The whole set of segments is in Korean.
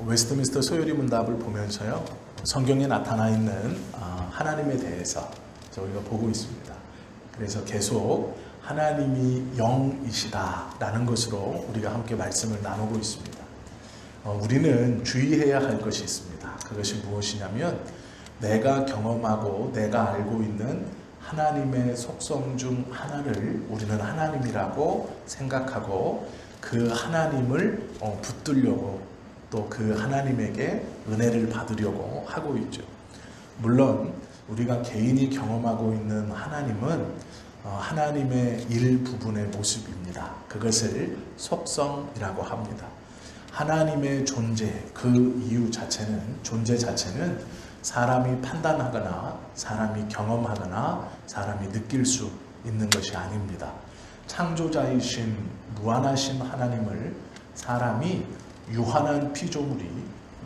웨스트민스터 소요리 문답을 보면서요, 성경에 나타나 있는 하나님에 대해서 저희가 보고 있습니다. 그래서 계속 하나님이 영이시다라는 것으로 우리가 함께 말씀을 나누고 있습니다. 우리는 주의해야 할 것이 있습니다. 그것이 무엇이냐면, 내가 경험하고 내가 알고 있는 하나님의 속성 중 하나를 우리는 하나님이라고 생각하고 그 하나님을 붙들려고 또 그 하나님에게 은혜를 받으려고 하고 있죠. 물론 우리가 개인이 경험하고 있는 하나님은 하나님의 일부분의 모습입니다. 그것을 속성이라고 합니다. 하나님의 존재, 그 이유 자체는, 존재 자체는 사람이 판단하거나 사람이 경험하거나 사람이 느낄 수 있는 것이 아닙니다. 창조자이신 무한하신 하나님을 사람이 유한한 피조물이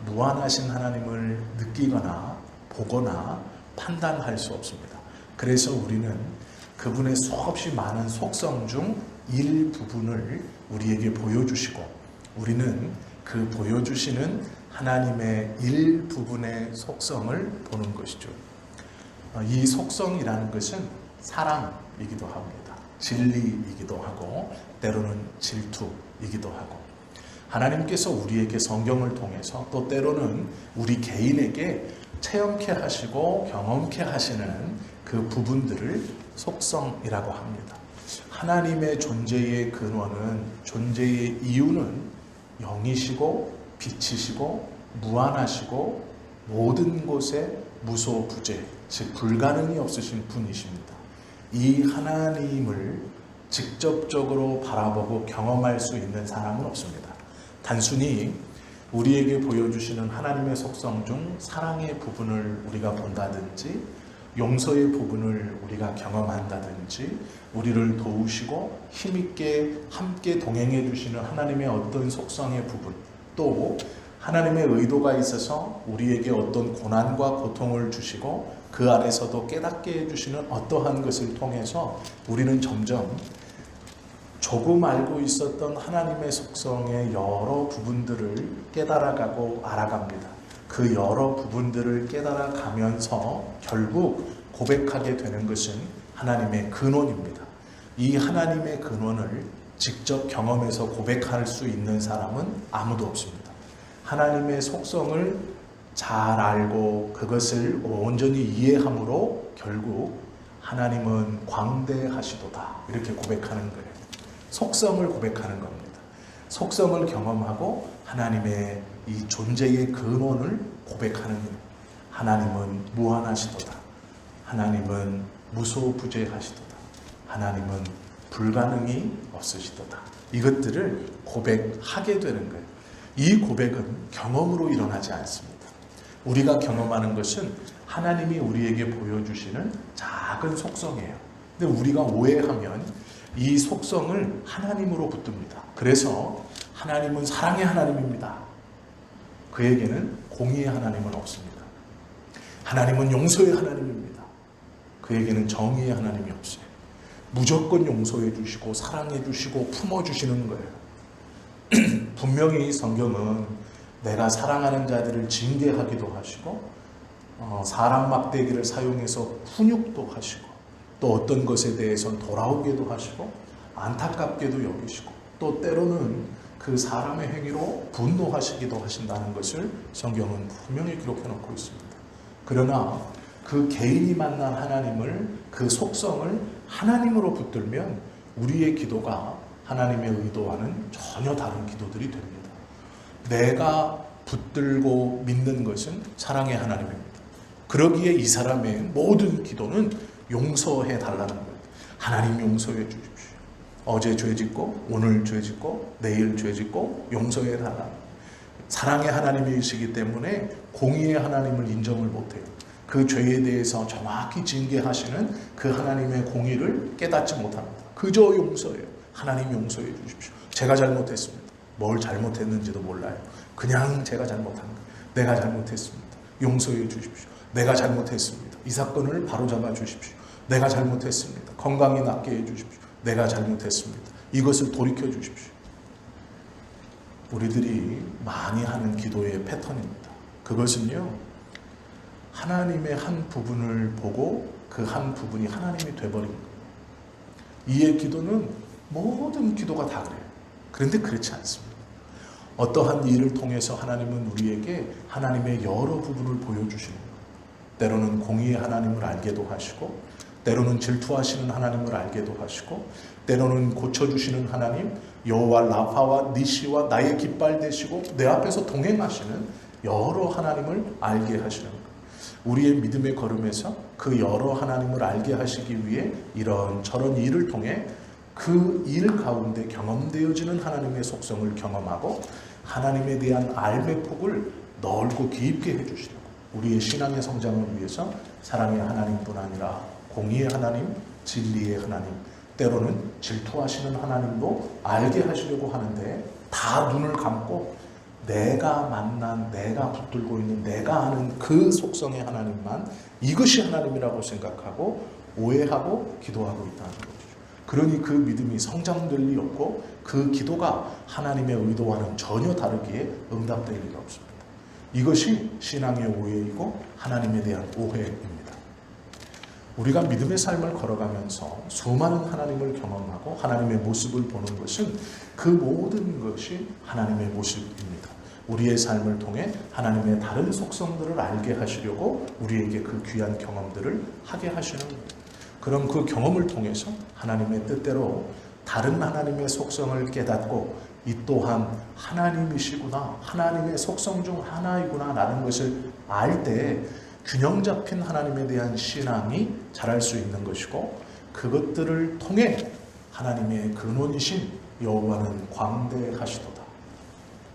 무한하신 하나님을 느끼거나 보거나 판단할 수 없습니다. 그래서 우리는 그분의 수없이 많은 속성 중 일부분을 우리에게 보여주시고, 우리는 그 보여주시는 하나님의 일부분의 속성을 보는 것이죠. 이 속성이라는 것은 사랑이기도 합니다. 진리이기도 하고 때로는 질투이기도 하고, 하나님께서 우리에게 성경을 통해서 또 때로는 우리 개인에게 체험케 하시고 경험케 하시는 그 부분들을 속성이라고 합니다. 하나님의 존재의 근원은, 존재의 이유는 영이시고 빛이시고 무한하시고 모든 곳에 무소부재, 즉 불가능이 없으신 분이십니다. 이 하나님을 직접적으로 바라보고 경험할 수 있는 사람은 없습니다. 단순히 우리에게 보여주시는 하나님의 속성 중 사랑의 부분을 우리가 본다든지, 용서의 부분을 우리가 경험한다든지, 우리를 도우시고 힘있게 함께 동행해 주시는 하나님의 어떤 속성의 부분, 또 하나님의 의도가 있어서 우리에게 어떤 고난과 고통을 주시고 그 안에서도 깨닫게 해주시는 어떠한 것을 통해서 우리는 점점 조금 알고 있었던 하나님의 속성의 여러 부분들을 깨달아가고 알아갑니다. 그 여러 부분들을 깨달아가면서 결국 고백하게 되는 것은 하나님의 근원입니다. 이 하나님의 근원을 직접 경험해서 고백할 수 있는 사람은 아무도 없습니다. 하나님의 속성을 잘 알고 그것을 온전히 이해함으로 결국 하나님은 광대하시도다, 이렇게 고백하는 거예요. 속성을 고백하는 겁니다. 속성을 경험하고 하나님의 이 존재의 근원을 고백하는 거예요. 하나님은 무한하시도다. 하나님은 무소부재하시도다. 하나님은 불가능이 없으시도다. 이것들을 고백하게 되는 거예요. 이 고백은 경험으로 일어나지 않습니다. 우리가 경험하는 것은 하나님이 우리에게 보여주시는 작은 속성이에요. 근데 우리가 오해하면 이 속성을 하나님으로 붙듭니다. 그래서 하나님은 사랑의 하나님입니다. 그에게는 공의의 하나님은 없습니다. 하나님은 용서의 하나님입니다. 그에게는 정의의 하나님이 없어요. 무조건 용서해 주시고 사랑해 주시고 품어 주시는 거예요. 분명히 성경은 내가 사랑하는 자들을 징계하기도 하시고 사람 막대기를 사용해서 훈육도 하시고 또 어떤 것에 대해서는 돌아오게도 하시고 안타깝게도 여기시고 또 때로는 그 사람의 행위로 분노하시기도 하신다는 것을 성경은 분명히 기록해 놓고 있습니다. 그러나 그 개인이 만난 하나님을, 그 속성을 하나님으로 붙들면 우리의 기도가 하나님의 의도와는 전혀 다른 기도들이 됩니다. 내가 붙들고 믿는 것은 사랑의 하나님입니다. 그러기에 이 사람의 모든 기도는 용서해 달라는 거예요. 하나님 용서해 주십시오. 어제 죄 짓고 오늘 죄 짓고 내일 죄 짓고 용서해 달라. 사랑의 하나님이시기 때문에 공의의 하나님을 인정을 못해요. 그 죄에 대해서 정확히 징계하시는 그 하나님의 공의를 깨닫지 못합니다. 그저 용서해요. 하나님 용서해 주십시오. 제가 잘못했습니다. 뭘 잘못했는지도 몰라요. 그냥 제가 잘못한 거예요. 내가 잘못했습니다. 용서해 주십시오. 내가 잘못했습니다. 이 사건을 바로잡아 주십시오. 내가 잘못했습니다. 건강히 낫게 해 주십시오. 내가 잘못했습니다. 이것을 돌이켜 주십시오. 우리들이 많이 하는 기도의 패턴입니다. 그것은요, 하나님의 한 부분을 보고 그 한 부분이 하나님이 돼버린 거예요. 이의 기도는 모든 기도가 다 그래요. 그런데 그렇지 않습니다. 어떠한 일을 통해서 하나님은 우리에게 하나님의 여러 부분을 보여주시는 거예요. 때로는 공의의 하나님을 알게도 하시고, 때로는 질투하시는 하나님을 알게도 하시고, 때로는 고쳐주시는 하나님, 여호와 라파와 니시와 나의 깃발 되시고 내 앞에서 동행하시는 여러 하나님을 알게 하시는 거예요. 우리의 믿음의 걸음에서 그 여러 하나님을 알게 하시기 위해 이런저런 일을 통해 그 일 가운데 경험되어지는 하나님의 속성을 경험하고 하나님에 대한 알의 폭을 넓고 깊게 해주시려고, 우리의 신앙의 성장을 위해서 사랑의 하나님뿐 아니라 공의의 하나님, 진리의 하나님, 때로는 질투하시는 하나님도 알게 하시려고 하는데, 다 눈을 감고 내가 만난, 내가 붙들고 있는, 내가 아는 그 속성의 하나님만, 이것이 하나님이라고 생각하고 오해하고 기도하고 있다는 거죠. 그러니 그 믿음이 성장될 리 없고 그 기도가 하나님의 의도와는 전혀 다르기에 응답될 리가 없습니다. 이것이 신앙의 오해이고 하나님에 대한 오해입니다. 우리가 믿음의 삶을 걸어가면서 수많은 하나님을 경험하고 하나님의 모습을 보는 것은 그 모든 것이 하나님의 모습입니다. 우리의 삶을 통해 하나님의 다른 속성들을 알게 하시려고 우리에게 그 귀한 경험들을 하게 하시는 거예요. 그럼 그 경험을 통해서 하나님의 뜻대로 다른 하나님의 속성을 깨닫고 이 또한 하나님이시구나, 하나님의 속성 중 하나이구나 라는 것을 알 때 균형 잡힌 하나님에 대한 신앙이 자랄 수 있는 것이고, 그것들을 통해 하나님의 근원이신 여호와는 광대하시도다.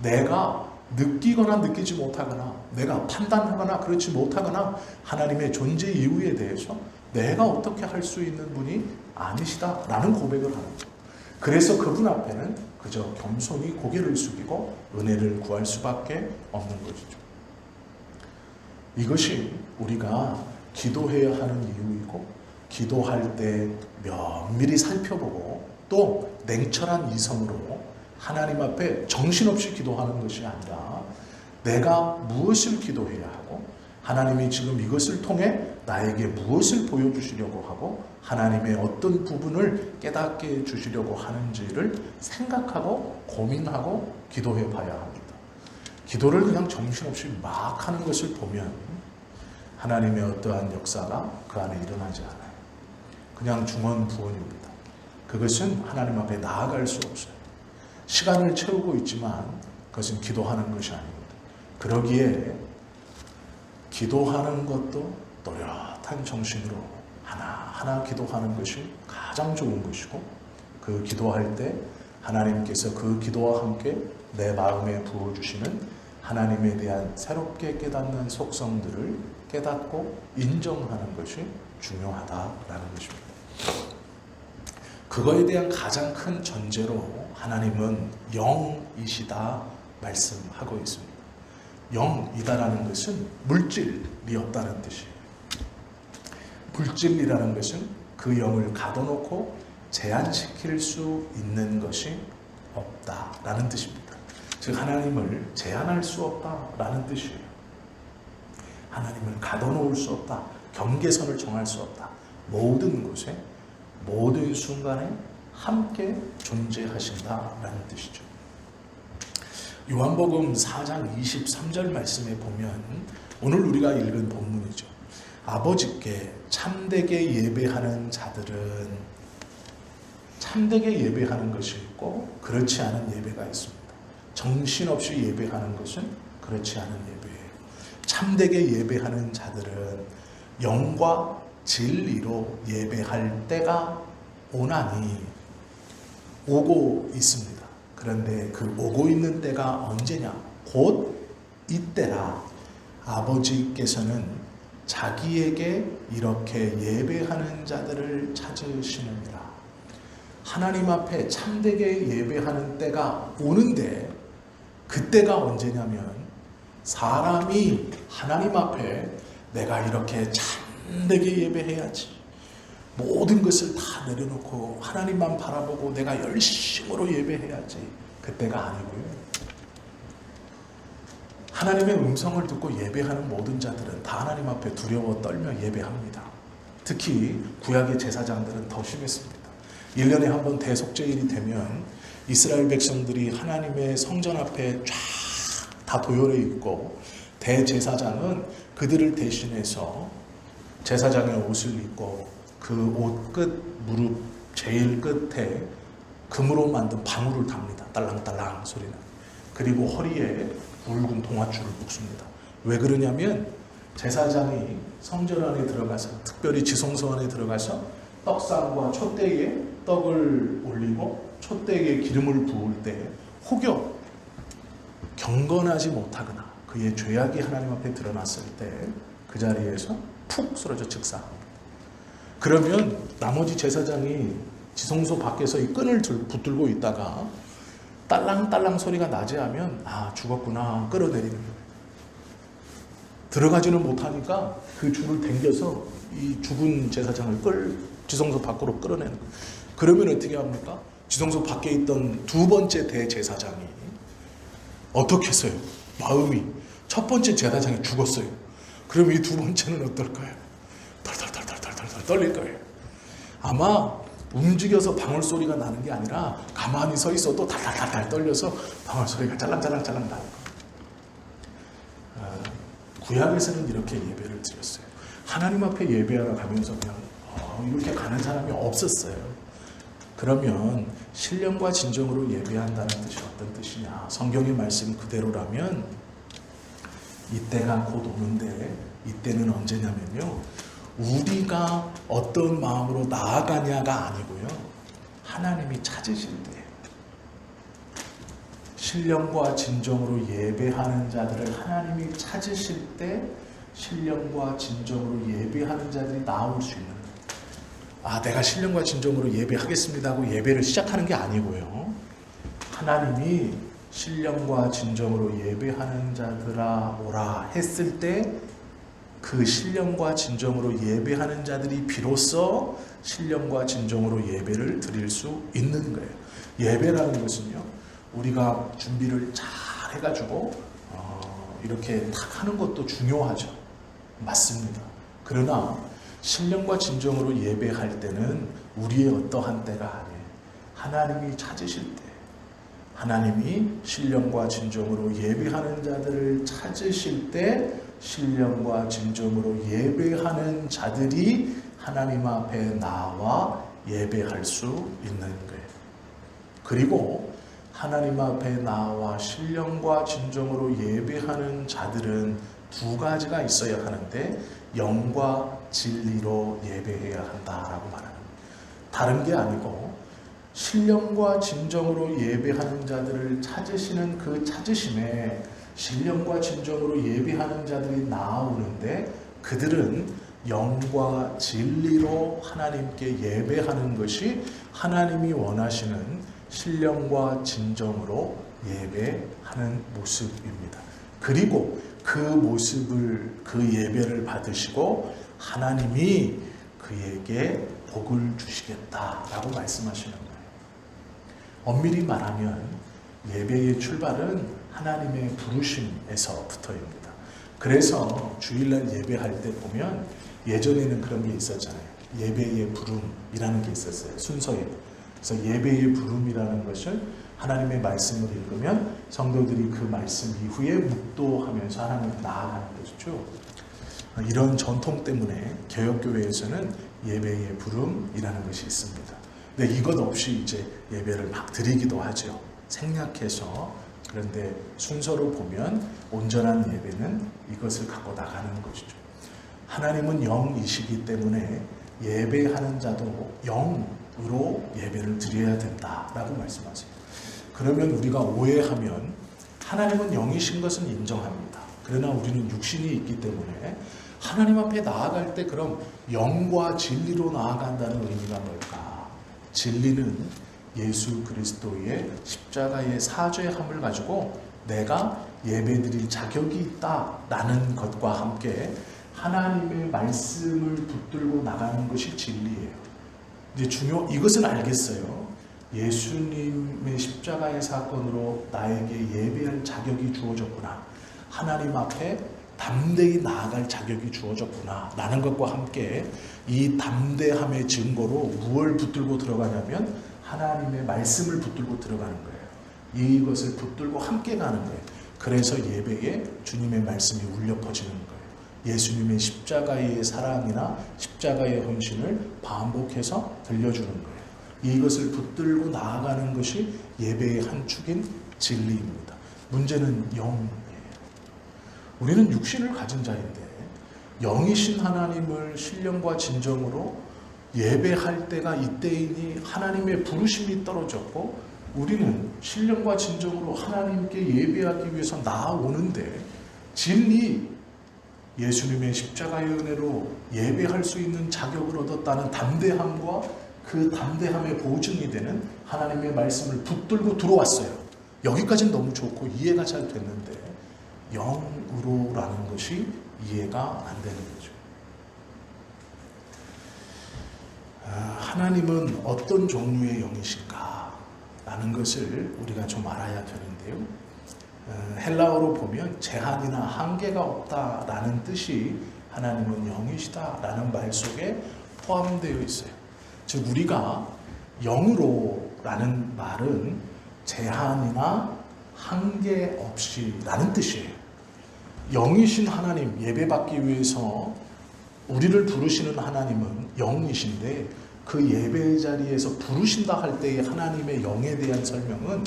내가 느끼거나 느끼지 못하거나 내가 판단하거나 그렇지 못하거나 하나님의 존재 이유에 대해서 내가 어떻게 할 수 있는 분이 아니시다라는 고백을 하는 거예요. 그래서 그분 앞에는 그저 겸손히 고개를 숙이고 은혜를 구할 수밖에 없는 것이죠. 이것이 우리가 기도해야 하는 이유이고, 기도할 때 면밀히 살펴보고 또 냉철한 이성으로 하나님 앞에 정신없이 기도하는 것이 아니라 내가 무엇을 기도해야 하고 하나님이 지금 이것을 통해 나에게 무엇을 보여주시려고 하고 하나님의 어떤 부분을 깨닫게 해주시려고 하는지를 생각하고 고민하고 기도해 봐야 합니다. 기도를 그냥 정신없이 막 하는 것을 보면 하나님의 어떠한 역사가 그 안에 일어나지 않아요. 그냥 중언부언입니다. 그것은 하나님 앞에 나아갈 수 없어요. 시간을 채우고 있지만 그것은 기도하는 것이 아닙니다. 그러기에 기도하는 것도 또렷한 정신으로 하나하나 기도하는 것이 가장 좋은 것이고, 그 기도할 때 하나님께서 그 기도와 함께 내 마음에 부어주시는 하나님에 대한 새롭게 깨닫는 속성들을 깨닫고 인정하는 것이 중요하다라는 것입니다. 그거에 대한 가장 큰 전제로 하나님은 영이시다 말씀하고 있습니다. 영이다라는 것은 물질이 없다는 뜻이에요. 물질이라는 것은 그 영을 가둬놓고 제한시킬 수 있는 것이 없다라는 뜻입니다. 즉 하나님을 제한할 수 없다라는 뜻이에요. 하나님을 가둬놓을 수 없다. 경계선을 정할 수 없다. 모든 곳에 모든 순간에 함께 존재하신다라는 뜻이죠. 요한복음 4장 23절 말씀에 보면 오늘 우리가 읽은 본문이죠. 아버지께 참되게 예배하는 자들은 참되게 예배하는 것이 있고 그렇지 않은 예배가 있습니다. 정신없이 예배하는 것은 그렇지 않은 예배예요. 참되게 예배하는 자들은 영과 진리로 예배할 때가 오나니, 오고 있습니다. 그런데 그 오고 있는 때가 언제냐? 곧 이때라. 아버지께서는 자기에게 이렇게 예배하는 자들을 찾으시느니라. 하나님 앞에 참되게 예배하는 때가 오는데, 그때가 언제냐면 사람이 하나님 앞에 내가 이렇게 참되게 예배해야지, 모든 것을 다 내려놓고 하나님만 바라보고 내가 열심으로 예배해야지, 그때가 아니고요. 하나님의 음성을 듣고 예배하는 모든 자들은 다 하나님 앞에 두려워 떨며 예배합니다. 특히 구약의 제사장들은 더 심했습니다. 1년에 한 번 대속죄일이 되면 이스라엘 백성들이 하나님의 성전 앞에 쫙 다 도열해 있고, 대제사장은 그들을 대신해서 제사장의 옷을 입고 그 옷 끝 무릎 제일 끝에 금으로 만든 방울을 답니다. 딸랑딸랑 소리는. 그리고 허리에 붉은 동아줄을 묶습니다. 왜 그러냐면 제사장이 성전 안에 들어가서, 특별히 지성소 안에 들어가서 떡상과 촛대에 떡을 올리고 촛대에 기름을 부을 때 혹여 경건하지 못하거나 그의 죄악이 하나님 앞에 드러났을 때 그 자리에서 푹 쓰러져 즉사합니다. 그러면 나머지 제사장이 지성소 밖에서 이 끈을 붙들고 있다가 딸랑딸랑 소리가 나지 하면 죽었구나 끌어내리는 거예요. 들어가지는 못하니까 그 줄을 당겨서 이 죽은 제사장을 지성소 밖으로 끌어내는 거예요. 그러면 어떻게 합니까? 지성소 밖에 있던 두 번째 대제사장이 어떻게 했어요? 마음이 첫 번째 제사장이 죽었어요. 그럼 이 두 번째는 어떨까요? 덜덜덜덜덜덜 떨릴 거예요. 아마 움직여서 방울 소리가 나는 게 아니라 가만히 서 있어도 달달달달 떨려서 방울 소리가 짤랑짤랑짤랑 나는 거예요. 구약에서는 이렇게 예배를 드렸어요. 하나님 앞에 예배하러 가면서 그냥 이렇게 가는 사람이 없었어요. 그러면 신령과 진정으로 예배한다는 뜻이 어떤 뜻이냐? 성경의 말씀 그대로라면 이때가 곧 오는데, 이때는 언제냐면요, 우리가 어떤 마음으로 나아가냐가 아니고요, 하나님이 찾으실 때, 신령과 진정으로 예배하는 자들을 하나님이 찾으실 때 신령과 진정으로 예배하는 자들이 나올 수 있는 거예요. 내가 신령과 진정으로 예배하겠습니다 하고 예배를 시작하는 게 아니고요, 하나님이 신령과 진정으로 예배하는 자들아 오라 했을 때 그 신령과 진정으로 예배하는 자들이 비로소 신령과 진정으로 예배를 드릴 수 있는 거예요. 예배라는 것은요, 우리가 준비를 잘 해가지고 이렇게 탁 하는 것도 중요하죠. 맞습니다. 그러나 신령과 진정으로 예배할 때는 우리의 어떠한 때가 아니에요. 하나님이 찾으실 때, 하나님이 신령과 진정으로 예배하는 자들을 찾으실 때 신령과 진정으로 예배하는 자들이 하나님 앞에 나와 예배할 수 있는 거예요. 그리고 하나님 앞에 나와 신령과 진정으로 예배하는 자들은 두 가지가 있어야 하는데, 영과 진리로 예배해야 한다라고 말합니다. 다른 게 아니고 신령과 진정으로 예배하는 자들을 찾으시는 그 찾으심에 신령과 진정으로 예배하는 자들이 나오는데, 그들은 영과 진리로 하나님께 예배하는 것이 하나님이 원하시는 신령과 진정으로 예배하는 모습입니다. 그리고 그 모습을, 그 예배를 받으시고 하나님이 그에게 복을 주시겠다라고 말씀하시는 거예요. 엄밀히 말하면 예배의 출발은 하나님의 부르심에서부터입니다. 그래서 주일날 예배할 때 보면 예전에는 그런 게 있었잖아요. 예배의 부름이라는 게 있었어요. 순서에. 그래서 예배의 부름이라는 것을 하나님의 말씀을 읽으면 성도들이 그 말씀 이후에 묵도하면서 하나님을 나아가는 것이죠. 이런 전통 때문에 개혁교회에서는 예배의 부름이라는 것이 있습니다. 근데 이것 없이 이제 예배를 막 드리기도 하죠. 생략해서. 그런데 순서로 보면 온전한 예배는 이것을 갖고 나가는 것이죠. 하나님은 영이시기 때문에 예배하는 자도 영으로 예배를 드려야 된다라고 말씀하세요. 그러면 우리가 오해하면 하나님은 영이신 것은 인정합니다. 그러나 우리는 육신이 있기 때문에 하나님 앞에 나아갈 때 그럼 영과 진리로 나아간다는 의미가 뭘까? 진리는 예수 그리스도의 십자가의 사죄함을 가지고 내가 예배드릴 자격이 있다라는 것과 함께 하나님의 말씀을 붙들고 나가는 것이 진리예요. 이제 이것은 알겠어요. 예수님의 십자가의 사건으로 나에게 예배할 자격이 주어졌구나. 하나님 앞에 담대히 나아갈 자격이 주어졌구나 라는 것과 함께 이 담대함의 증거로 무엇을 붙들고 들어가냐면 하나님의 말씀을 붙들고 들어가는 거예요. 이것을 붙들고 함께 가는 거예요. 그래서 예배에 주님의 말씀이 울려 퍼지는 거예요. 예수님의 십자가의 사랑이나 십자가의 헌신을 반복해서 들려주는 거예요. 이것을 붙들고 나아가는 것이 예배의 한 축인 진리입니다. 문제는 영이에요. 우리는 육신을 가진 자인데 영이신 하나님을 신령과 진정으로 예배할 때가 이때이니 하나님의 부르심이 떨어졌고 우리는 신령과 진정으로 하나님께 예배하기 위해서 나아오는데 진리 예수님의 십자가의 은혜로 예배할 수 있는 자격을 얻었다는 담대함과 그 담대함의 보증이 되는 하나님의 말씀을 붙들고 들어왔어요. 여기까지는 너무 좋고 이해가 잘 됐는데 영으로라는 것이 이해가 안 되는 거죠. 하나님은 어떤 종류의 영이신가 라는 것을 우리가 좀 알아야 되는데요. 헬라어로 보면 제한이나 한계가 없다라는 뜻이 하나님은 영이시다라는 말 속에 포함되어 있어요. 즉 우리가 영으로라는 말은 제한이나 한계 없이라는 뜻이에요. 영이신 하나님 예배받기 위해서 우리를 부르시는 하나님은 영이신데 그 예배 자리에서 부르신다 할 때의 하나님의 영에 대한 설명은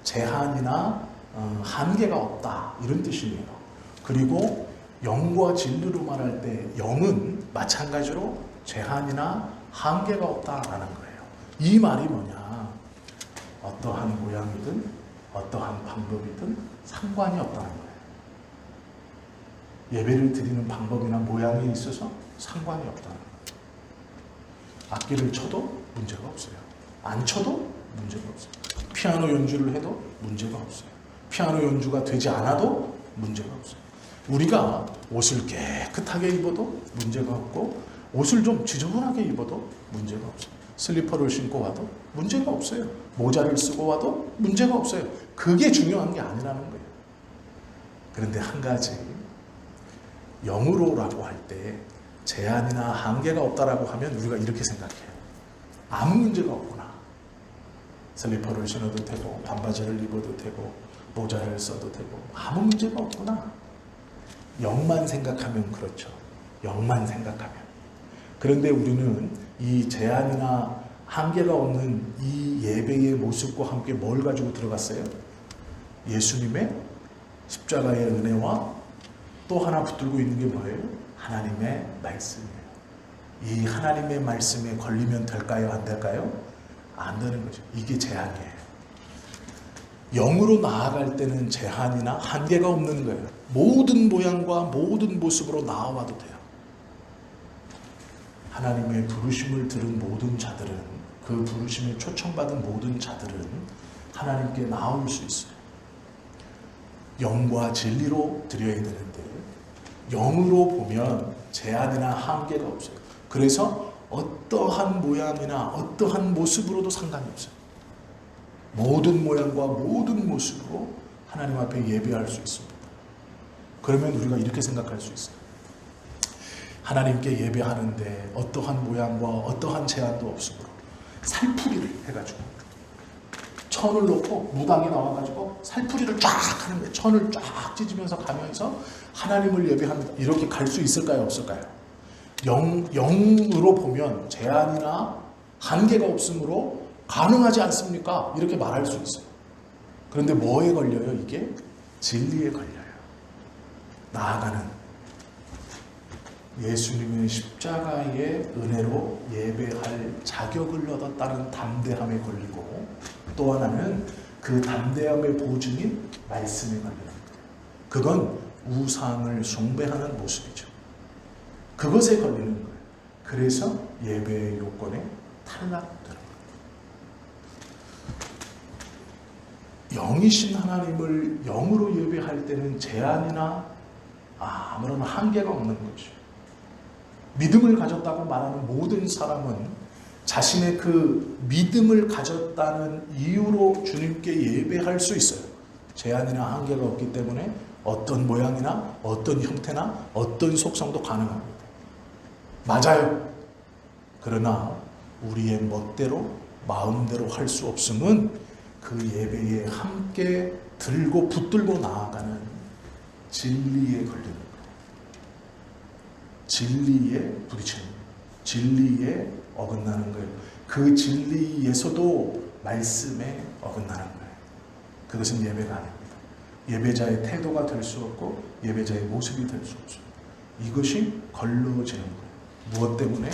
제한이나 한계가 없다 이런 뜻이에요. 그리고 영과 진리로 말할 때 영은 마찬가지로 제한이나 한계가 없다라는 거예요. 이 말이 뭐냐? 어떠한 모양이든 어떠한 방법이든 상관이 없다는 거예요. 예배를 드리는 방법이나 모양에 있어서 상관이 없다는 거예요. 악기를 쳐도 문제가 없어요. 안 쳐도 문제가 없어요. 피아노 연주를 해도 문제가 없어요. 피아노 연주가 되지 않아도 문제가 없어요. 우리가 옷을 깨끗하게 입어도 문제가 없고 옷을 좀 지저분하게 입어도 문제가 없어요. 슬리퍼를 신고 와도 문제가 없어요. 모자를 쓰고 와도 문제가 없어요. 그게 중요한 게 아니라는 거예요. 그런데 한 가지 영으로라고 할 때 제한이나 한계가 없다라고 하면 우리가 이렇게 생각해요. 아무 문제가 없구나. 슬리퍼를 신어도 되고 반바지를 입어도 되고 모자를 써도 되고 아무 문제가 없구나. 영만 생각하면 그렇죠. 영만 생각하면. 그런데 우리는 이 제한이나 한계가 없는 이 예배의 모습과 함께 뭘 가지고 들어갔어요? 예수님의 십자가의 은혜와 또 하나 붙들고 있는 게 뭐예요? 하나님의 말씀이에요. 이 하나님의 말씀에 걸리면 될까요? 안 될까요? 안 되는 거죠. 이게 제한이에요. 영으로 나아갈 때는 제한이나 한계가 없는 거예요. 모든 모양과 모든 모습으로 나아와도 돼요. 하나님의 부르심을 들은 모든 자들은 그 부르심에 초청받은 모든 자들은 하나님께 나올 수 있어요. 영과 진리로 드려야 되는데 영으로 보면 제한이나 한계가 없어요. 그래서 어떠한 모양이나 어떠한 모습으로도 상관이 없어요. 모든 모양과 모든 모습으로 하나님 앞에 예배할 수 있습니다. 그러면 우리가 이렇게 생각할 수 있어요. 하나님께 예배하는데 어떠한 모양과 어떠한 제한도 없으므로 살풀이를 해가지고 천을 놓고 무당이 나와가지고 살풀이를 쫙 하는 거예요. 천을 쫙 찢으면서 가면서 하나님을 예배합니다. 이렇게 갈 수 있을까요? 없을까요? 영으로 보면 제한이나 한계가 없으므로 가능하지 않습니까? 이렇게 말할 수 있어요. 그런데 뭐에 걸려요? 이게 진리에 걸려요. 나아가는 예수님의 십자가의 은혜로 예배할 자격을 얻었다는 담대함에 걸리고 또 하나는 그 담대함의 보증인 말씀에 걸리는 거예요. 그건 우상을 숭배하는 모습이죠. 그것에 걸리는 거예요. 그래서 예배의 요건에 탈락되는 거예요. 영이신 하나님을 영으로 예배할 때는 제한이나 아무런 한계가 없는 거죠. 믿음을 가졌다고 말하는 모든 사람은 자신의 그 믿음을 가졌다는 이유로 주님께 예배할 수 있어요. 제한이나 한계가 없기 때문에 어떤 모양이나 어떤 형태나 어떤 속성도 가능합니다. 맞아요. 그러나 우리의 멋대로 마음대로 할 수 없음은 그 예배에 함께 들고 붙들고 나아가는 진리에 걸리는 거예요. 진리에 부딪히는 거예요. 진리에 어긋나는 거예요. 그 진리에서도 말씀에 어긋나는 거예요. 그것은 예배가 아닙니다. 예배자의 태도가 될 수 없고 예배자의 모습이 될 수 없어요. 이것이 걸러지는 거예요. 무엇 때문에?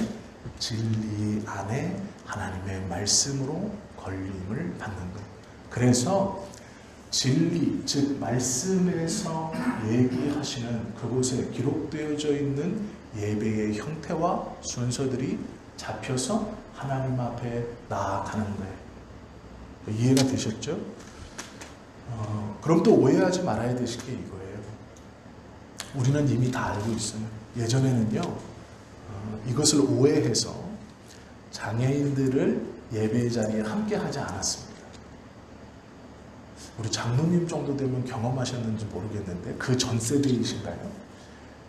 진리 안에 하나님의 말씀으로 걸림을 받는 거예요. 그래서 진리, 즉 말씀에서 얘기하시는 그곳에 기록되어져 있는 예배의 형태와 순서들이 잡혀서 하나님 앞에 나아가는 거예요. 이해가 되셨죠? 그럼 또 오해하지 말아야 되실 게 이거예요. 우리는 이미 다 알고 있어요. 예전에는요, 이것을 오해해서 장애인들을 예배 자리에 함께 하지 않았습니다. 우리 장로님 정도 되면 경험하셨는지 모르겠는데 그 전 세대이신가요?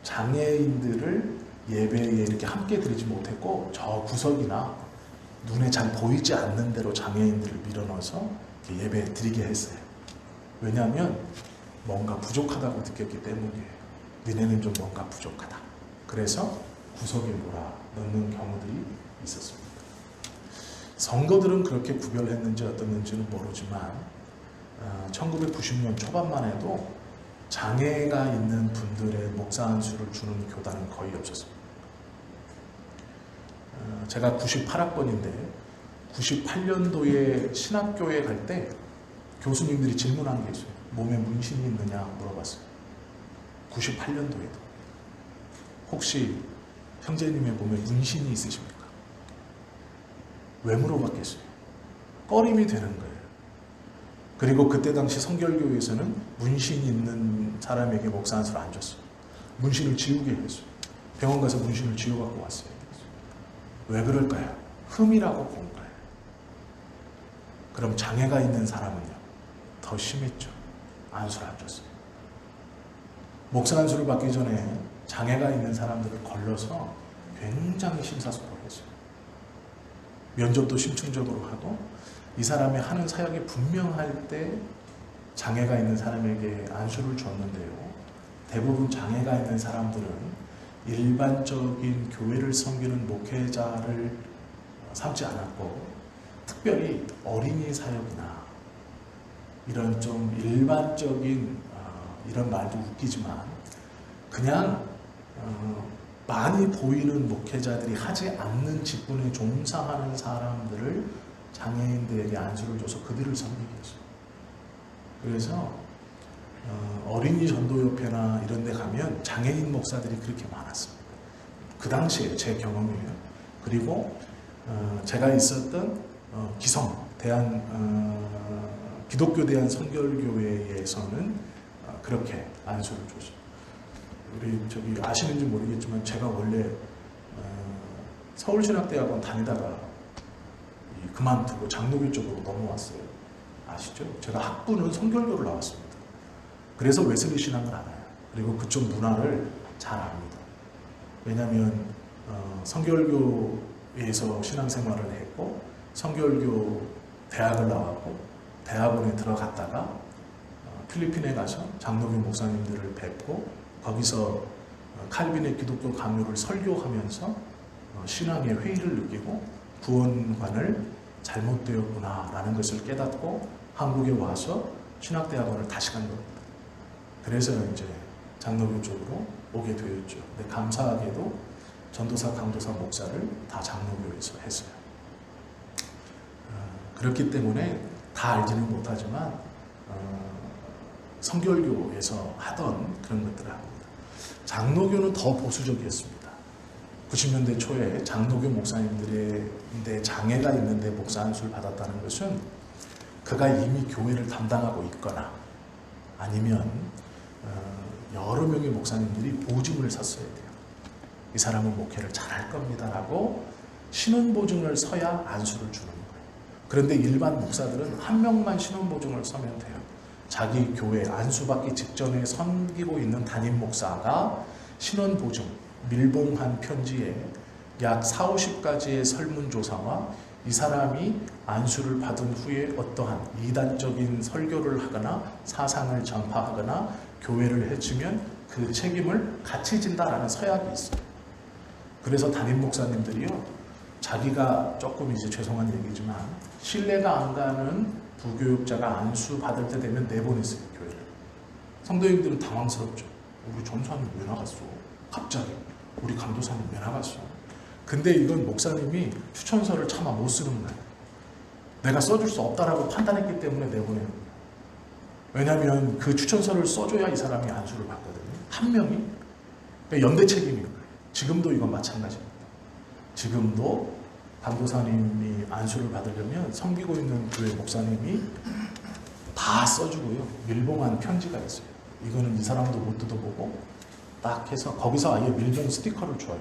장애인들을 예배에 이렇게 함께 드리지 못했고 저 구석이나 눈에 잘 보이지 않는 대로 장애인들을 밀어넣어서 예배 드리게 했어요. 왜냐하면 뭔가 부족하다고 느꼈기 때문이에요. 너네는 좀 뭔가 부족하다. 그래서 구석에 몰아넣는 경우들이 있었습니다. 성도들은 그렇게 구별했는지 어떻는지는 모르지만 1990년 초반만 해도 장애가 있는 분들의 목사 안수를 주는 교단은 거의 없었습니다. 제가 98학번인데 98년도에 신학교에 갈 때 교수님들이 질문한 게 있어요. 몸에 문신이 있느냐 물어봤어요. 98년도에도. 혹시 형제님의 몸에 문신이 있으십니까? 왜 물어봤겠어요? 꺼림이 되는 거예요. 그리고 그때 당시 성결교회에서는 문신이 있는 사람에게 목사 안수를 안 줬어요. 문신을 지우게 했어요. 병원 가서 문신을 지워갖고 왔어요. 왜 그럴까요? 흠이라고 본 거예요. 그럼 장애가 있는 사람은요? 더 심했죠. 안수를 안 줬어요. 목사 안수를 받기 전에 장애가 있는 사람들을 걸러서 굉장히 심사숙고했어요. 면접도 심층적으로 하고 이 사람이 하는 사역이 분명할 때 장애가 있는 사람에게 안수를 줬는데요. 대부분 장애가 있는 사람들은 일반적인 교회를 섬기는 목회자를 삼지 않았고 특별히 어린이 사역이나 이런 좀 일반적인 이런 말도 웃기지만 그냥 많이 보이는 목회자들이 하지 않는 직분에 종사하는 사람들을 장애인들에게 안수를 줘서 그들을 섬기게 했어요. 그래서 어린이 전도협회나 이런 데 가면 장애인 목사들이 그렇게 많았습니다. 그 당시에 제 경험이에요. 그리고 제가 있었던 기성 기독교 대한 선결교회에서는 그렇게 안수를 줬어요. 우리 저기 아시는지 모르겠지만 제가 원래 서울신학대학원 다니다가 그만두고 장로교 쪽으로 넘어왔어요. 아시죠? 제가 학부는 선결교를 나왔습니다. 그래서 웨슬리 신앙을 알아요. 그리고 그쪽 문화를 잘 압니다. 왜냐하면 선결교에서 신앙생활을 했고 선결교 대학을 나왔고 대학원에 들어갔다가 필리핀에 가서 장로교 목사님들을 뵙고 거기서 칼빈의 기독교 강요를 설교하면서 신앙의 회의를 느끼고 구원관을 잘못되었구나라는 것을 깨닫고 한국에 와서 신학대학원을 다시 간 겁니다. 그래서 이제 장로교 쪽으로 오게 되었죠. 근데 감사하게도 전도사, 강도사, 목사를 다 장로교에서 했어요. 그렇기 때문에 다 알지는 못하지만 성결교에서 하던 그런 것들을 합니다. 장로교는 더 보수적이었습니다. 90년대 초에 장로교 목사님들의 장애가 있는데 목사 안수를 받았다는 것은 그가 이미 교회를 담당하고 있거나 아니면 여러 명의 목사님들이 보증을 섰어야 돼요. 이 사람은 목회를 잘할 겁니다라고 신원보증을 서야 안수를 주는 거예요. 그런데 일반 목사들은 한 명만 신원보증을 서면 돼요. 자기 교회 안수받기 직전에 섬기고 있는 담임 목사가 신원보증, 밀봉한 편지에 약 40-50가지의 설문조사와 이 사람이 안수를 받은 후에 어떠한 이단적인 설교를 하거나 사상을 전파하거나 교회를 해치면 그 책임을 같이 진다라는 서약이 있어요. 그래서 담임 목사님들이요, 자기가 조금 이제 죄송한 얘기지만 신뢰가 안 가는 부교육자가 안수 받을 때 되면 내보냈어요, 교회를. 성도님들은 당황스럽죠. 우리 전사님 왜 나갔어? 갑자기 우리 강도사님 왜 나갔어? 근데 이건 목사님이 추천서를 차마 못 쓰는 거예요. 내가 써줄 수 없다라고 판단했기 때문에 내보내는 거예요. 왜냐하면 그 추천서를 써줘야 이 사람이 안수를 받거든요. 한 명이. 그러니까 연대 책임인 거예요. 지금도 이건 마찬가지입니다. 지금도 강도사님이 안수를 받으려면 섬기고 있는 교회 목사님이 다 써주고요. 밀봉한 편지가 있어요. 이거는 이 사람도 못 뜯어보고 딱 해서 거기서 아예 밀봉 스티커를 줘요.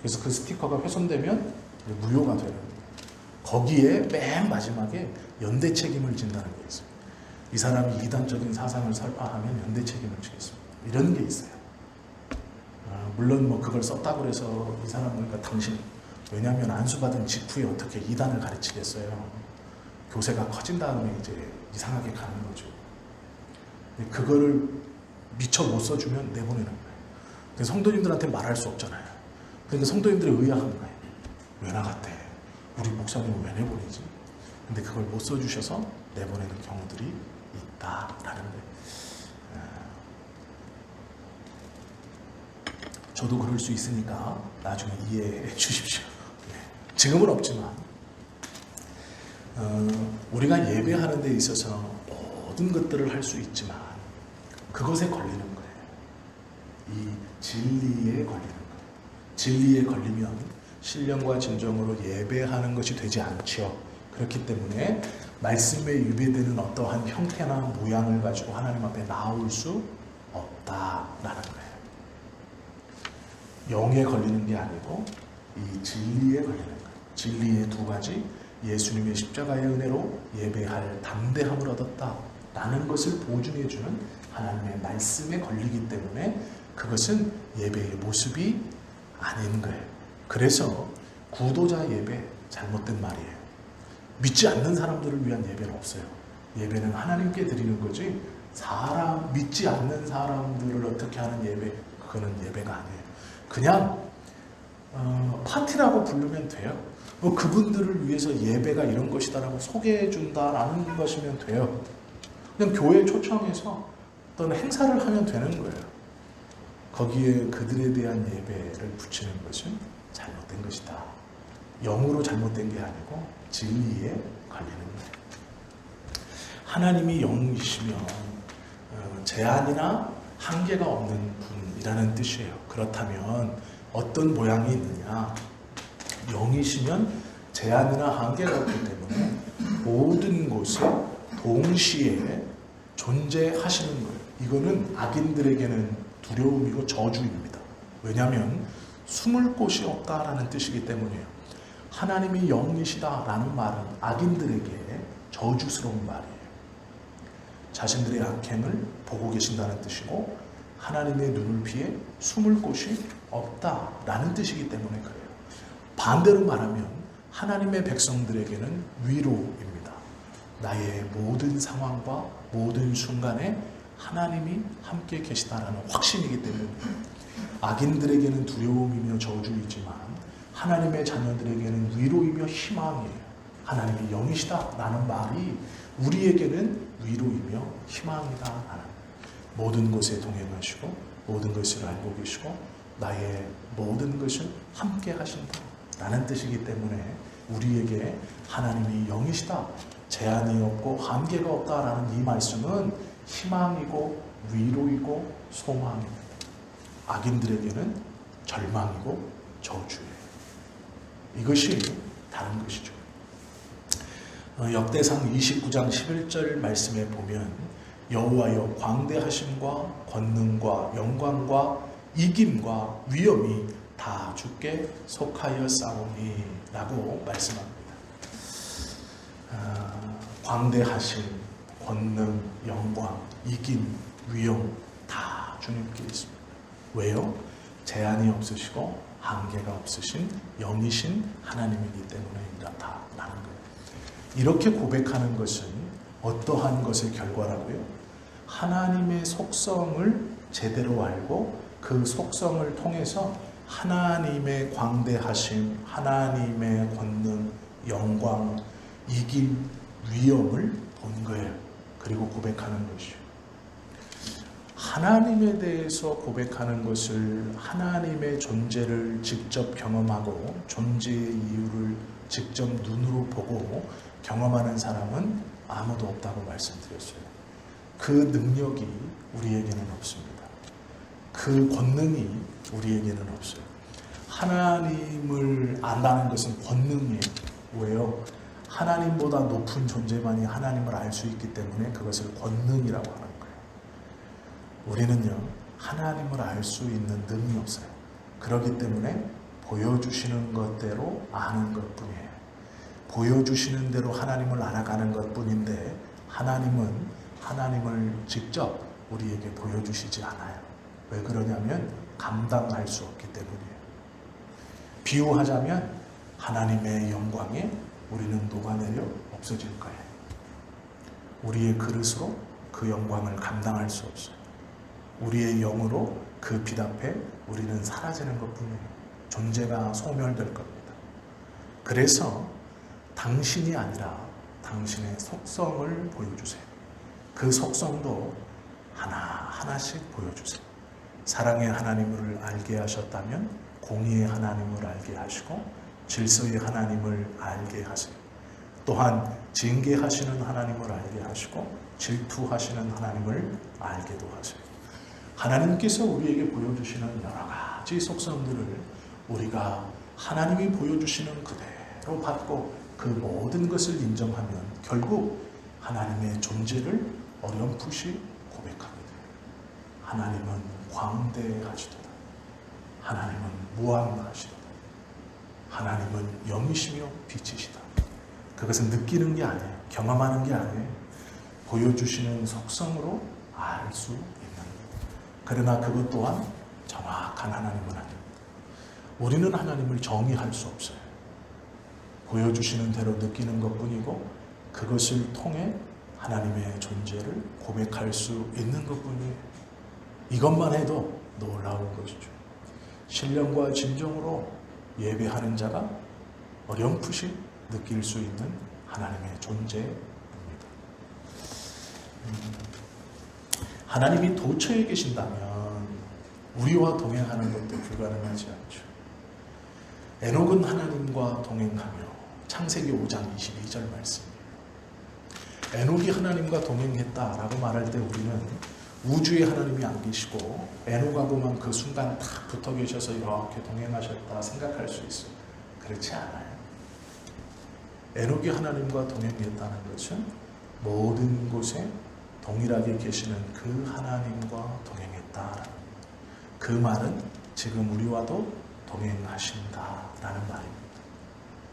그래서 그 스티커가 훼손되면 무효가 되는 거예요. 거기에 맨 마지막에 연대 책임을 진다는 게 있어요. 이 사람이 이단적인 사상을 설파하면 연대 책임을 지겠습니다. 이런 게 있어요. 물론 뭐 그걸 썼다고 해서 이 사람은, 그러니까 당신, 왜냐하면 안수받은 직후에 어떻게 이단을 가르치겠어요. 교세가 커진 다음에 이제 이상하게 가는 거죠. 근데 그거를 미처 못 써주면 내보내는 거예요. 근데 성도님들한테 말할 수 없잖아요. 그러니까 성도님들이 의아한 거예요. 왜 나갔대? 우리 목사님은 왜 내보내지? 근데 그걸 못 써주셔서 내보내는 경우들이 있다라는 거예요. 저도 그럴 수 있으니까 나중에 이해해 주십시오. 지금은 없지만 우리가 예배하는 데 있어서 모든 것들을 할 수 있지만 그것에 걸리는 거예요. 이 진리에 걸리는 거예요. 진리에 걸리면 신령과 진정으로 예배하는 것이 되지 않죠. 그렇기 때문에 말씀에 유배되는 어떠한 형태나 모양을 가지고 하나님 앞에 나올 수 없다라는 거예요. 영에 걸리는 게 아니고 이 진리에 걸리는 거예요. 진리의 두 가지, 예수님의 십자가의 은혜로 예배할 담대함을 얻었다라는 것을 보증해주는 하나님의 말씀에 걸리기 때문에 그것은 예배의 모습이 아닌 거예요. 그래서 구도자 예배, 잘못된 말이에요. 믿지 않는 사람들을 위한 예배는 없어요. 예배는 하나님께 드리는 거지 믿지 않는 사람들을 어떻게 하는 예배, 그거는 예배가 아니에요. 그냥 파티라고 부르면 돼요. 그분들을 위해서 예배가 이런 것이다라고 소개해 준다라는 것이면 돼요. 그냥 교회에 초청해서 어떤 행사를 하면 되는 거예요. 거기에 그들에 대한 예배를 붙이는 것은 잘못된 것이다. 영으로 잘못된 게 아니고 진리에 걸리는 거예요. 하나님이 영이시면 제한이나 한계가 없는 분이라는 뜻이에요. 그렇다면 어떤 모양이 있느냐? 영이시면 제한이나 한계가 없기 때문에 모든 곳에 동시에 존재하시는 거예요. 이거는 악인들에게는 두려움이고 저주입니다. 왜냐하면 숨을 곳이 없다라는 뜻이기 때문이에요. 하나님이 영이시다라는 말은 악인들에게 저주스러운 말이에요. 자신들의 악행을 보고 계신다는 뜻이고 하나님의 눈을 피해 숨을 곳이 없다라는 뜻이기 때문에 그래요. 반대로 말하면 하나님의 백성들에게는 위로입니다. 나의 모든 상황과 모든 순간에 하나님이 함께 계시다라는 확신이기 때문에 악인들에게는 두려움이며 저주이지만 하나님의 자녀들에게는 위로이며 희망이에요. 하나님이 영이시다라는 말이 우리에게는 위로이며 희망이다라는, 모든 것에 동행하시고 모든 것을 알고 계시고 나의 모든 것을 함께 하신다라는 뜻이기 때문에 우리에게 하나님이 영이시다, 제한이 없고 한계가 없다라는 이 말씀은 희망이고 위로이고 소망입니다. 악인들에게는 절망이고 저주예요. 이것이 다른 것이죠. 역대상 29장 11절 말씀에 보면 여호와여 광대하심과 권능과 영광과 이김과 위엄이 다 주께 속하여 싸우니 라고 말씀합니다. 광대하심, 권능, 영광, 이김, 위엄 다 주님께 있습니다. 왜요? 제한이 없으시고 한계가 없으신 영이신 하나님이기 때문에 이렇다라는 거예요. 이렇게 고백하는 것은 어떠한 것의 결과라고요? 하나님의 속성을 제대로 알고 그 속성을 통해서 하나님의 광대하심, 하나님의 권능, 영광, 이김, 위엄을 본 거예요. 그리고 고백하는 것이요. 하나님에 대해서 고백하는 것을 하나님의 존재를 직접 경험하고 존재의 이유를 직접 눈으로 보고 경험하는 사람은 아무도 없다고 말씀드렸어요. 그 능력이 우리에게는 없습니다. 그 권능이 우리에게는 없어요. 하나님을 안다는 것은 권능이에요. 왜요? 하나님보다 높은 존재만이 하나님을 알 수 있기 때문에 그것을 권능이라고 하는 거예요. 우리는요, 하나님을 알 수 있는 능이 없어요. 그렇기 때문에 보여주시는 것대로 아는 것뿐이에요. 보여주시는 대로 하나님을 알아가는 것뿐인데 하나님은 하나님을 직접 우리에게 보여주시지 않아요. 왜 그러냐면 감당할 수 없기 때문이에요. 비유하자면 하나님의 영광에 우리는 녹아내려 없어질 거예요. 우리의 그릇으로 그 영광을 감당할 수 없어요. 우리의 영으로 그 빛 앞에 우리는 사라지는 것뿐이에요. 존재가 소멸될 겁니다. 그래서 당신이 아니라 당신의 속성을 보여주세요. 그 속성도 하나하나씩 보여주세요. 사랑의 하나님을 알게 하셨다면 공의의 하나님을 알게 하시고 질서의 하나님을 알게 하세요. 또한 징계하시는 하나님을 알게 하시고 질투하시는 하나님을 알게도 하세요. 하나님께서 우리에게 보여주시는 여러 가지 속성들을 우리가 하나님이 보여주시는 그대로 받고 그 모든 것을 인정하면 결국 하나님의 존재를 어렴풋이 고백하게 돼요. 하나님은 광대하시도다. 하나님은 무한하시도다. 하나님은 영이시며 빛이시다. 그것은 느끼는 게 아니에요. 경험하는 게 아니에요. 보여주시는 속성으로 알 수 있는 것. 그러나 그것 또한 정확한 하나님은 아닙니다. 우리는 하나님을 정의할 수 없어요. 보여주시는 대로 느끼는 것뿐이고 그것을 통해 하나님의 존재를 고백할 수 있는 것뿐이에요. 이것만 해도 놀라운 것이죠. 신령과 진정으로 예배하는 자가 어렴풋이 느낄 수 있는 하나님의 존재입니다. 하나님이 도처에 계신다면 우리와 동행하는 것도 불가능하지 않죠. 에녹은 하나님과 동행하며 창세기 5장 22절 말씀이에요. 에녹이 하나님과 동행했다라고 말할 때 우리는 우주에 하나님이 안 계시고 에녹하고만 그 순간 딱 붙어 계셔서 이렇게 동행하셨다 생각할 수 있어요. 그렇지 않아요. 에녹이 하나님과 동행했다는 것은 모든 곳에 동일하게 계시는 그 하나님과 동행했다. 그 말은 지금 우리와도 동행하신다라는 말입니다.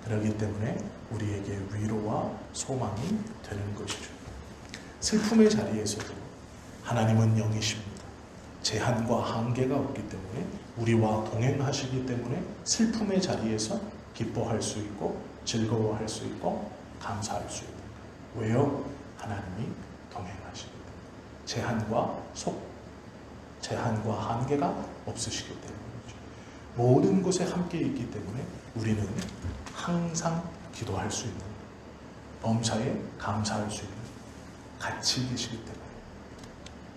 그렇기 때문에 우리에게 위로와 소망이 되는 것이죠. 슬픔의 자리에서도 하나님은 영이십니다. 제한과 한계가 없기 때문에 우리와 동행하시기 때문에 슬픔의 자리에서 기뻐할 수 있고 즐거워할 수 있고 감사할 수 있는 거예요. 왜요? 하나님이 동행하시기 때문에. 제한과 한계가 없으시기 때문이죠. 모든 곳에 함께 있기 때문에 우리는 항상 기도할 수 있는, 범사에 감사할 수 있는, 같이 계시기 때문에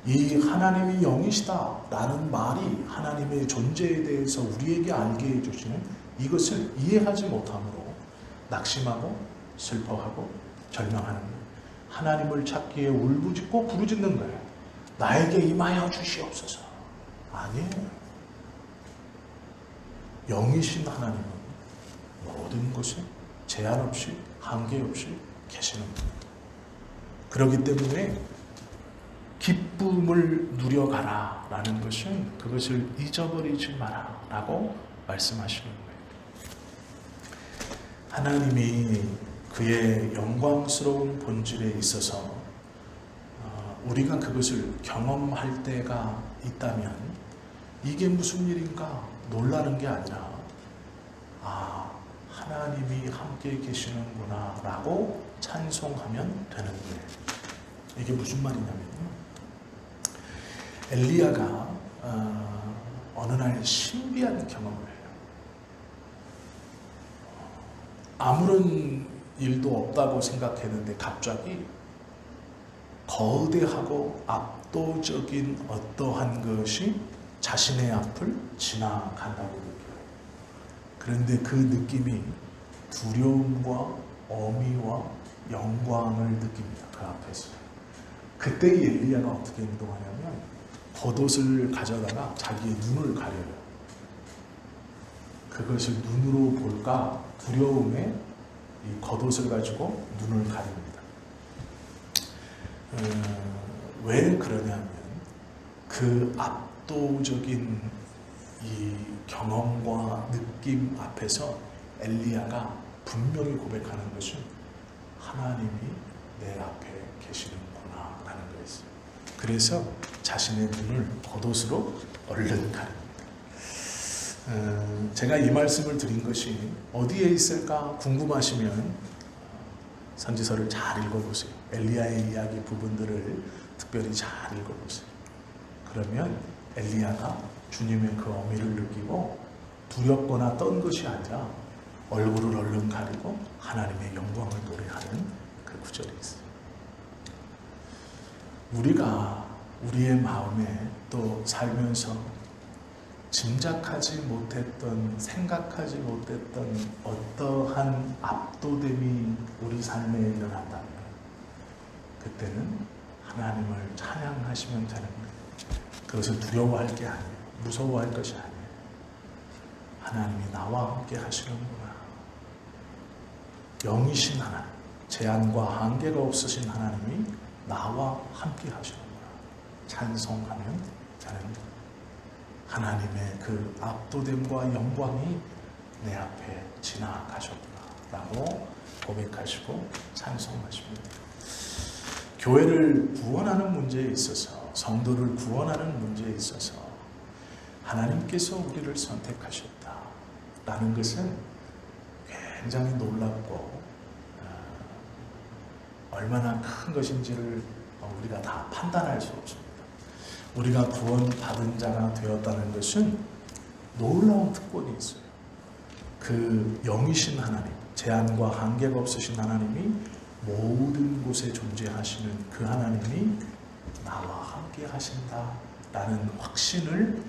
이 하나님이 영이시다라는 말이 하나님의 존재에 대해서 우리에게 알게 해주시는 이것을 이해하지 못함으로 낙심하고 슬퍼하고 절망하는 거예요. 하나님을 찾기에 울부짖고 부르짖는 거예요. 나에게 임하여 주시옵소서. 아니에요. 영이신 하나님은 모든 곳에 제한 없이 한계 없이 계시는 거예요. 그렇기 때문에 기쁨을 누려가라 라는 것은 그것을 잊어버리지 마라 라고 말씀하시는 거예요. 하나님이 그의 영광스러운 본질에 있어서 우리가 그것을 경험할 때가 있다면 이게 무슨 일인가 놀라는 게 아니라 하나님이 함께 계시는구나 라고 찬송하면 되는 거예요. 이게 무슨 말이냐면요, 엘리야가 어느 날 신비한 경험을 해요. 아무런 일도 없다고 생각했는데 갑자기 거대하고 압도적인 어떠한 것이 자신의 앞을 지나간다고 느껴요. 그런데 그 느낌이 두려움과 어미와 영광을 느낍니다. 그 앞에서. 그때 엘리야가 어떻게 행동하냐면 겉옷을 가져다가 자기의 눈을 가려요. 그것을 눈으로 볼까 두려움에 이 겉옷을 가지고 눈을 가립니다. 왜 그러냐면 그 압도적인 이 경험과 느낌 앞에서 엘리야가 분명히 고백하는 것은 하나님이 내 앞에 계시는구나 라는 거였어요. 그래서 자신의 눈을 겉옷으로 얼른 가립니다. 제가 이 말씀을 드린 것이 어디에 있을까 궁금하시면 선지서를 잘 읽어보세요. 엘리야의 이야기 부분들을 특별히 잘 읽어보세요. 그러면 엘리야가 주님의 그 어미를 느끼고 두렵거나 떤 것이 아니라 얼굴을 얼른 가리고 하나님의 영광을 노래하는 그 구절이 있어요. 우리가 우리의 마음에 또 살면서 짐작하지 못했던, 생각하지 못했던 어떠한 압도됨이 우리 삶에 일어난다면 그때는 하나님을 찬양하시면 되는 거예요. 그것을 두려워할 게 아니에요. 무서워할 것이 아니에요. 하나님이 나와 함께 하시는구나. 영이신 하나님, 제한과 한계가 없으신 하나님이 나와 함께 하시는구나. 찬송하면 되는 거예요. 하나님의 그 압도됨과 영광이 내 앞에 지나가셨구나 라고 고백하시고 찬송하십니다. 교회를 구원하는 문제에 있어서, 성도를 구원하는 문제에 있어서 하나님께서 우리를 선택하셨다 라는 것은 굉장히 놀랍고 얼마나 큰 것인지를 우리가 다 판단할 수 없습니다. 우리가 구원받은 자가 되었다는 것은 놀라운 특권이 있어요. 그 영이신 하나님, 제한과 한계가 없으신 하나님이 모든 곳에 존재하시는 그 하나님이 나와 함께 하신다라는 확신을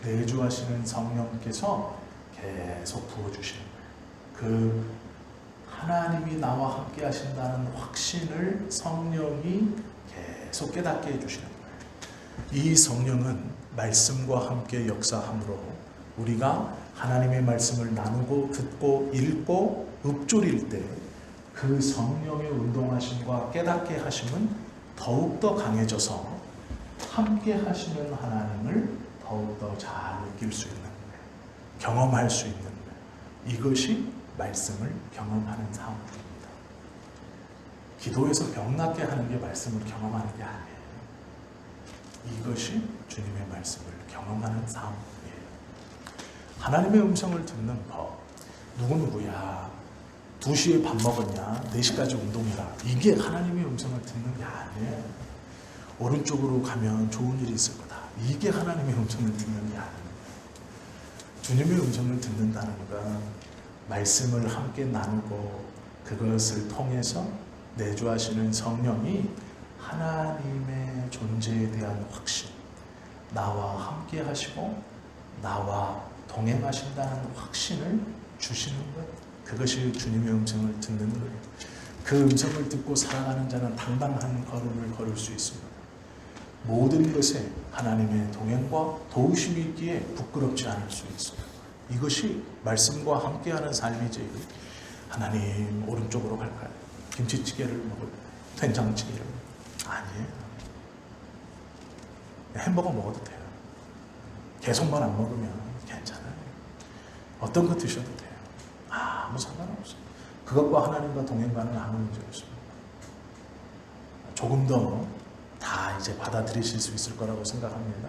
내주하시는 성령께서 계속 부어주시는 거예요. 그 하나님이 나와 함께 하신다는 확신을 성령이 계속 깨닫게 해주시는 거예요. 이 성령은 말씀과 함께 역사함으로 우리가 하나님의 말씀을 나누고 듣고 읽고 읊조릴 때 그 성령의 운동하심과 깨닫게 하심은 더욱더 강해져서 함께 하시는 하나님을 더욱더 잘 느낄 수 있는 거예요. 경험할 수 있는 거예요. 이것이 말씀을 경험하는 삶입니다. 기도에서 병 낫게 하는 게 말씀을 경험하는 게 아니에요. 이것이 주님의 말씀을 경험하는 삶이에요. 하나님의 음성을 듣는 법. 누구누구야 2시에 밥 먹었냐, 4시까지 운동해라. 이게 하나님의 음성을 듣는 게 아니에요. 오른쪽으로 가면 좋은 일이 있을 거다. 이게 하나님의 음성을 듣는 게 아니에요. 주님의 음성을 듣는다는 건 말씀을 함께 나누고 그것을 통해서 내주하시는 성령이 하나님의 존재에 대한 확신, 나와 함께 하시고 나와 동행하신다는 확신을 주시는 것, 그것이 주님의 음성을 듣는 거예요. 그 음성을 듣고 살아가는 자는 당당한 걸음을 걸을 수 있습니다. 모든 것에 하나님의 동행과 도우심이 있기에 부끄럽지 않을 수 있습니다. 이것이 말씀과 함께하는 삶이지. 하나님 오른쪽으로 갈까요? 김치찌개를 먹을까요? 된장찌개를 아니에요. 햄버거 먹어도 돼요. 계속만 안 먹으면 괜찮아요. 어떤 거 드셔도 돼요. 아무 상관없어요. 그것과 하나님과 동행 가는 아무 문제 없습니다. 조금 더 다 이제 받아들이실 수 있을 거라고 생각합니다.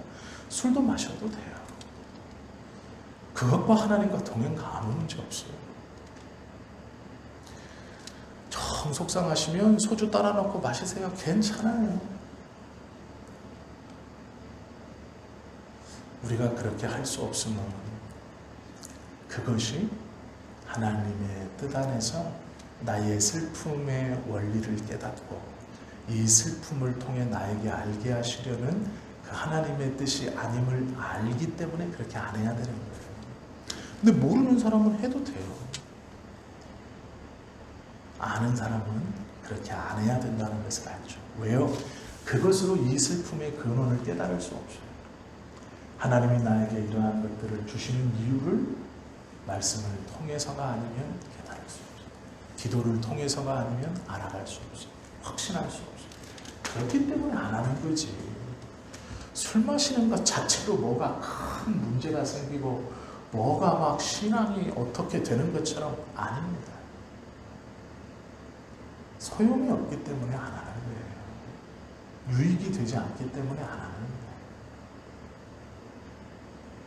술도 마셔도 돼요. 그것과 하나님과 동행 아무 문제 없어요. 정 속상하시면 소주 따라 놓고 마시세요. 괜찮아요. 우리가 그렇게 할 수 없으면 그것이 하나님의 뜻 안에서 나의 슬픔의 원리를 깨닫고 이 슬픔을 통해 나에게 알게 하시려는 그 하나님의 뜻이 아님을 알기 때문에 그렇게 안 해야 되는 거예요. 근데 모르는 사람은 해도 돼요. 아는 사람은 그렇게 안 해야 된다는 것을 알죠. 왜요? 그것으로 이 슬픔의 근원을 깨달을 수 없어요. 하나님이 나에게 이러한 것들을 주시는 이유를 말씀을 통해서가 아니면 깨달을 수 없어요. 기도를 통해서가 아니면 알아갈 수 없어요. 확신할 수 없어요. 그렇기 때문에 안 하는 거지. 술 마시는 것 자체로 뭐가 큰 문제가 생기고 뭐가 막 신앙이 어떻게 되는 것처럼 아닙니다. 소용이 없기 때문에 안 하는 거예요. 유익이 되지 않기 때문에 안 하는 거예요.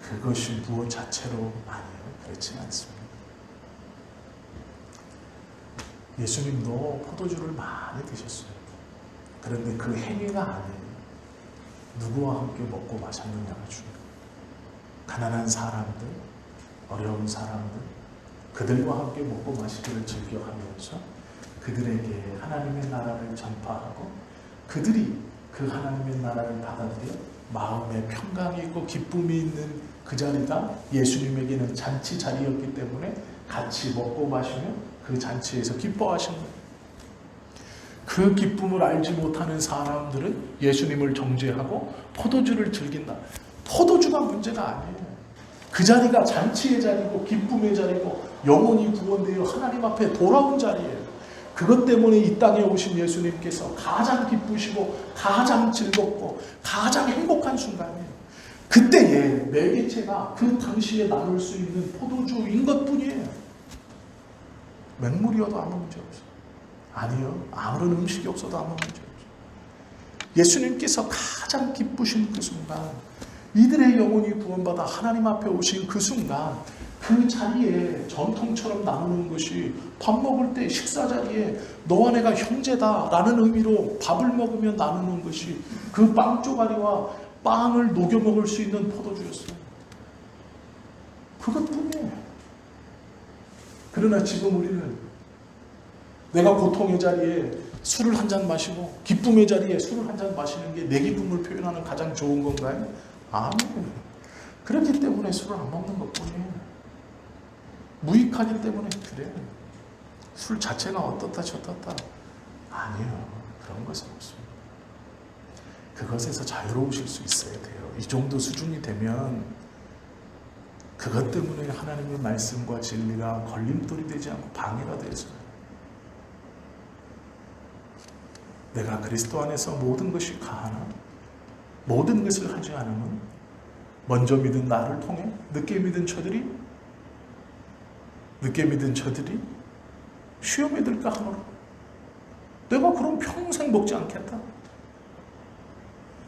그것이 무엇 자체로 아니에요. 그렇지 않습니다. 예수님도 포도주를 많이 드셨어요. 그런데 그 행위가 아니에요. 누구와 함께 먹고 마셨느냐가 중요해요. 가난한 사람들, 어려운 사람들, 그들과 함께 먹고 마시기를 즐겨하면서 그들에게 하나님의 나라를 전파하고 그들이 그 하나님의 나라를 받아들여 마음에 평강이 있고 기쁨이 있는 그 자리가 예수님에게는 잔치 자리였기 때문에 같이 먹고 마시며 그 잔치에서 기뻐하신 거예요. 그 기쁨을 알지 못하는 사람들은 예수님을 정죄하고 포도주를 즐긴다. 포도주가 문제가 아니에요. 그 자리가 잔치의 자리고 기쁨의 자리고 영혼이 구원되어 하나님 앞에 돌아온 자리예요. 그것 때문에 이 땅에 오신 예수님께서 가장 기쁘시고 가장 즐겁고 가장 행복한 순간이에요. 그때의 매개체가 그 당시에 나눌 수 있는 포도주인 것뿐이에요. 맹물이어도 아무 문제 없어요. 아니요. 아무런 음식이 없어도 아무 문제 없어요. 예수님께서 가장 기쁘신 그 순간, 이들의 영혼이 구원받아 하나님 앞에 오신 그 순간, 그 자리에 전통처럼 나누는 것이 밥 먹을 때 식사 자리에 너와 내가 형제다라는 의미로 밥을 먹으며 나누는 것이 그 빵 조가리와 빵을 녹여 먹을 수 있는 포도주였어요. 그것뿐이에요. 그러나 지금 우리는 내가 고통의 자리에 술을 한 잔 마시고 기쁨의 자리에 술을 한 잔 마시는 게 내 기쁨을 표현하는 가장 좋은 건가요? 아니에요. 그렇기 때문에 술을 안 먹는 것뿐이에요. 무익하기 때문에 그래요. 술 자체가 어떻다 저떻다 아니에요. 그런 것은 없습니다. 그것에서 자유로우실 수 있어야 돼요. 이 정도 수준이 되면 그것 때문에 하나님의 말씀과 진리가 걸림돌이 되지 않고 방해가 되죠. 내가 그리스도 안에서 모든 것이 가하나 모든 것을 하지 않으면 먼저 믿은 나를 통해 늦게 믿은 저들이 쉬어 믿을까 하노라. 내가 그럼 평생 먹지 않겠다.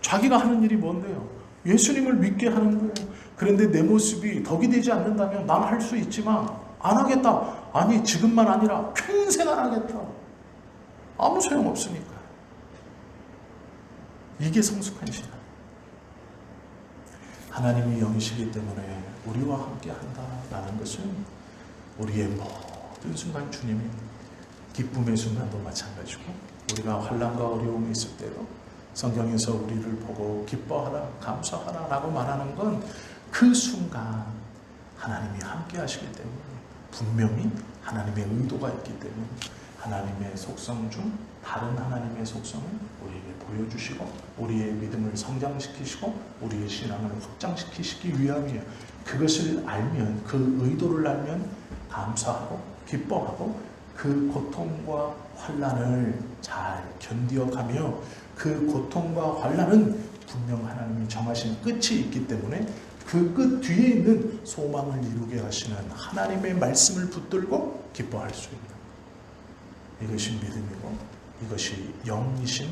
자기가 하는 일이 뭔데요? 예수님을 믿게 하는 거예요. 그런데 내 모습이 덕이 되지 않는다면 난 할 수 있지만 안 하겠다. 아니 지금만 아니라 평생 안 하겠다. 아무 소용없으니까. 이게 성숙한 신앙. 하나님이 영이시기 때문에 우리와 함께 한다라는 것은 우리의 모든 순간 주님이 기쁨의 순간도 마찬가지고 우리가 환난과 어려움이 있을 때도 성경에서 우리를 보고 기뻐하라 감사하라 라고 말하는 건 그 순간 하나님이 함께 하시기 때문에 분명히 하나님의 의도가 있기 때문에 하나님의 속성 중 다른 하나님의 속성을 우리에게 보여주시고 우리의 믿음을 성장시키시고 우리의 신앙을 확장시키시기 위함이에요. 그것을 알면 그 의도를 알면 감사하고 기뻐하고 그 고통과 환난을 잘 견디어가며 그 고통과 환난은 분명 하나님이 정하신 끝이 있기 때문에 그 끝 뒤에 있는 소망을 이루게 하시는 하나님의 말씀을 붙들고 기뻐할 수 있는 이것이 믿음이고 이것이 영이신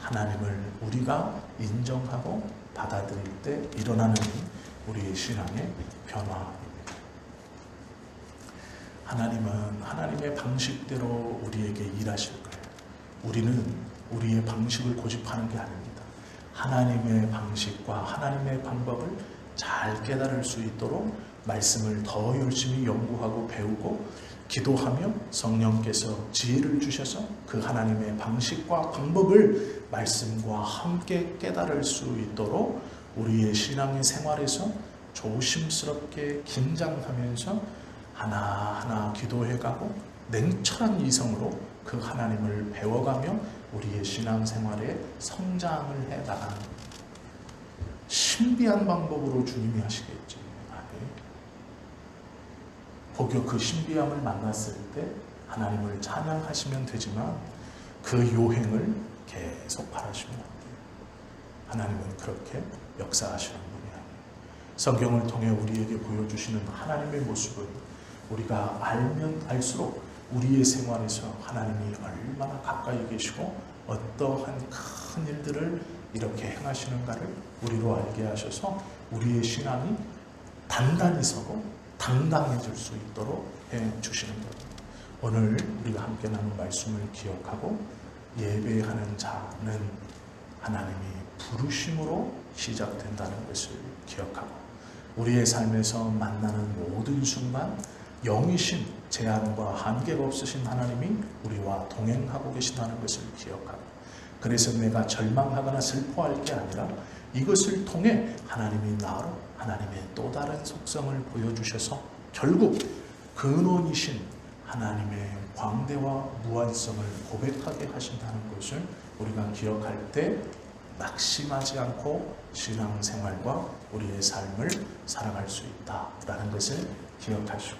하나님을 우리가 인정하고 받아들일 때 일어나는 우리의 신앙의 변화입니다. 하나님은 하나님의 방식대로 우리에게 일하실 거예요. 우리는 우리의 방식을 고집하는 게 아닙니다. 하나님의 방식과 하나님의 방법을 잘 깨달을 수 있도록 말씀을 더 열심히 연구하고 배우고 기도하며 성령께서 지혜를 주셔서 그 하나님의 방식과 방법을 말씀과 함께 깨달을 수 있도록 우리의 신앙의 생활에서 조심스럽게 긴장하면서 하나하나 기도해가고 냉철한 이성으로 그 하나님을 배워가며 우리의 신앙생활에 성장을 해나가는 신비한 방법으로 주님이 하시겠지. 고교 그 신비함을 만났을 때 하나님을 찬양하시면 되지만 그 요행을 계속 바라시면 안 돼요. 하나님은 그렇게 역사하시는 분이 아니에요. 성경을 통해 우리에게 보여주시는 하나님의 모습은 우리가 알면 알수록 우리의 생활에서 하나님이 얼마나 가까이 계시고 어떠한 큰 일들을 이렇게 행하시는가를 우리로 알게 하셔서 우리의 신앙이 단단히 서고 당당해질 수 있도록 해주시는 겁니다. 오늘 우리가 함께 나눈 말씀을 기억하고 예배하는 자는 하나님이 부르심으로 시작된다는 것을 기억하고 우리의 삶에서 만나는 모든 순간 영이신 제한과 한계가 없으신 하나님이 우리와 동행하고 계신다는 것을 기억하고 그래서 내가 절망하거나 슬퍼할 게 아니라 이것을 통해 하나님이 나로 하나님의 또 다른 속성을 보여주셔서 결국 근원이신 하나님의 광대와 무한성을 고백하게 하신다는 것을 우리가 기억할 때 낙심하지 않고 신앙생활과 우리의 삶을 살아갈 수 있다라는 것을 기억하시고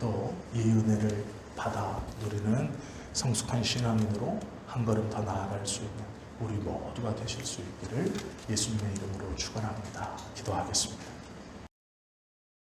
또 이 은혜를 받아 누리는 성숙한 신앙인으로 한 걸음 더 나아갈 수 있는 우리 모두가 되실 수 있기를 예수님의 이름으로 축원합니다. 기도하겠습니다.